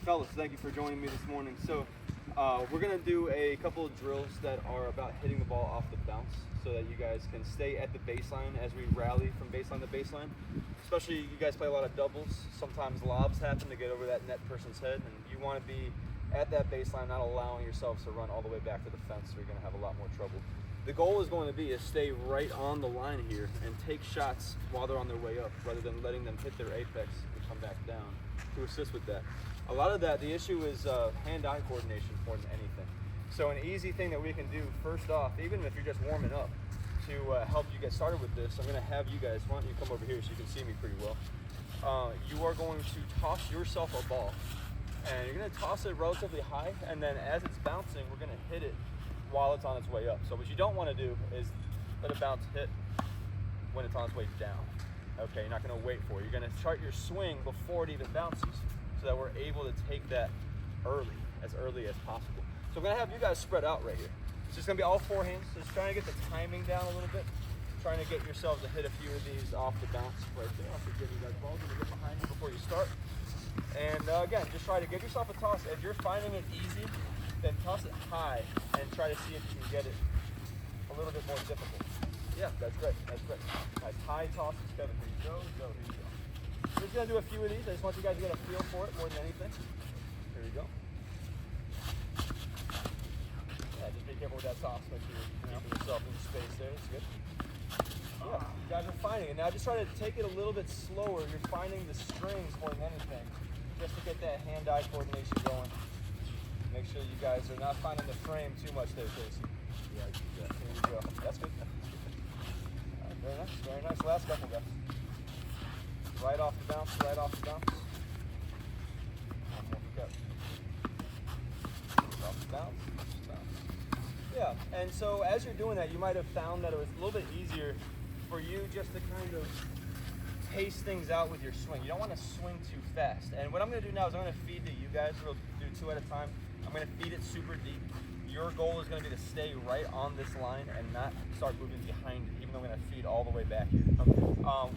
fellas, thank you for joining me this morning. So we're going to do a couple of drills that are about hitting the ball off the bounce so that you guys can stay at the baseline as we rally from baseline to baseline. Especially you guys play a lot of doubles. Sometimes lobs happen to get over that net person's head, and you want to be at that baseline, not allowing yourselves to run all the way back to the fence, so you're going to have a lot more trouble. The goal is going to be to stay right on the line here and take shots while they're on their way up, rather than letting them hit their apex and come back down to assist with that. A lot of that, the issue is hand-eye coordination more than anything. So an easy thing that we can do, first off, even if you're just warming up, to help you get started with this, I'm going to have you guys, why don't you come over here so you can see me pretty well. You are going to toss yourself a ball, and you're going to toss it relatively high, and then as it's bouncing, we're going to hit it while it's on its way up. So what you don't want to do is let a bounce hit when it's on its way down. Okay, you're not going to wait for it. You're going to start your swing before it even bounces, so that we're able to take that as early as possible. So we're going to have you guys spread out right here. It's just going to be all forehands, so just trying to get the timing down a little bit, trying to get yourselves to hit a few of these off the bounce right there. I'll give you guys balls and get behind you before you start. And again, just try to give yourself a toss. If you're finding it easy, then toss it high and try to see if you can get it a little bit more difficult. Yeah, that's great. That's great. Nice high tosses, Kevin. Here you go. Here you go. We're just gonna do a few of these. I just want you guys to get a feel for it more than anything. Here you go. Yeah, just be careful with that toss. Make sure you're keeping yourself in space there. That's good. Yeah, you guys are finding it. Now just try to take it a little bit slower. You're finding the strings more than anything, just to get that hand-eye coordination going. Make sure you guys are not finding the frame too much there, Casey. Yeah, here you go. That's good. All right, very nice, very nice. Last couple, guys. Right off the bounce, right off the bounce. One more for Kevin. Off the bounce, bounce. Yeah, and so as you're doing that, you might have found that it was a little bit easier for you just to kind of pace things out with your swing. You don't want to swing too fast. And what I'm going to do now is I'm going to feed to you guys. We'll do two at a time. I'm going to feed it super deep. Your goal is going to be to stay right on this line and not start moving behind it, even though I'm going to feed all the way back here.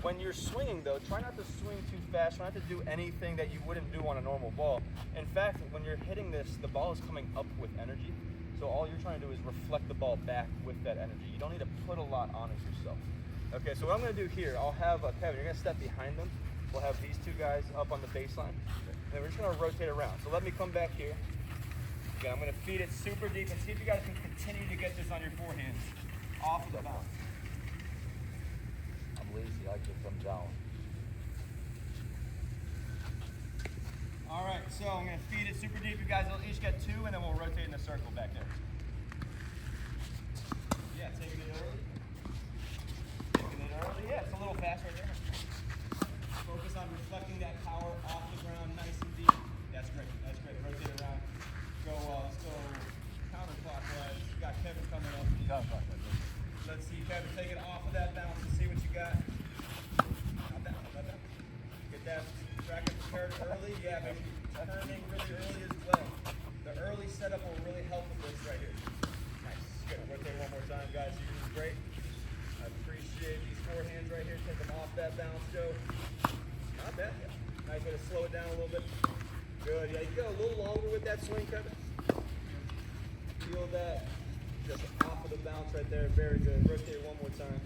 When you're swinging, though, try not to swing too fast. Try not to do anything that you wouldn't do on a normal ball. In fact, when you're hitting this, the ball is coming up with energy. So all you're trying to do is reflect the ball back with that energy. You don't need to put a lot on it yourself. Okay, so what I'm going to do here, I'll have Kevin, you're going to step behind them. We'll have these two guys up on the baseline. And then we're just going to rotate around. So let me come back here. Again, I'm going to feed it super deep and see if you guys can continue to get this on your forehands off of the bounce. I'm lazy, I like to come down. All right, so I'm going to feed it super deep. You guys will each get two, and then we'll rotate in a circle back there. Yeah, taking it early. Taking it early. Yeah, it's a little fast right there. Focus on reflecting that power off the ground nice and deep. That's great. That's great. Rotate around. Let's go counterclockwise. You got Kevin coming up. Let's see, Kevin, take it off of that bounce and see what you got. Not that, not that. Get that bracket prepared early. Yeah, make sure you're turning really early as well. The early setup will really help with this right here. Nice. Good. Rotate one more time, guys. You're doing great. I appreciate these forehands right here. Take them off that bounce, Joe. Not bad. Yeah. Nice way to slow it down a little bit. Good. Yeah, you go a little longer with that swing, Kevin. Feel that just off of the bounce right there. Very good. Rotate it one more time.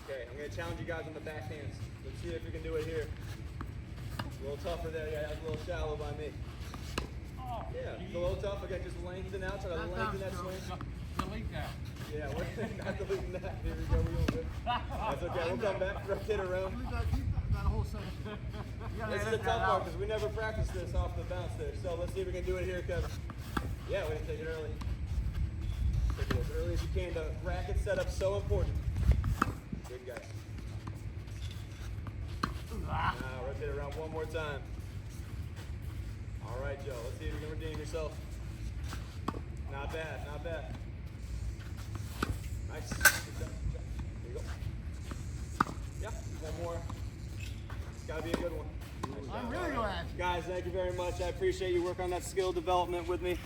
Okay, I'm going to challenge you guys on the backhands. Let's see if we can do it here. A little tougher there. Yeah, that's a little shallow by me. Yeah, it's a little tough. Again, just lengthen out. Try to lengthen that swing. Delete that. Yeah, we're not deleting that. Here we go. We're good. That's okay. We'll come back. Rotate around. Keep that whole section. This is the tough part because we never practiced this off the bounce there. So let's see if we can do it here, Kevin. Yeah, we didn't take it early. Take it as early as you can. The racket setup's so important. Good guys. Now rotate around one more time. All right, Joe. Let's see if you can redeem yourself. Not bad, not bad. Nice. Good job, good job. There you go. Yeah, one more. It's got to be a good one. I'm really glad. Guys, thank you very much. I appreciate you working on that skill development with me.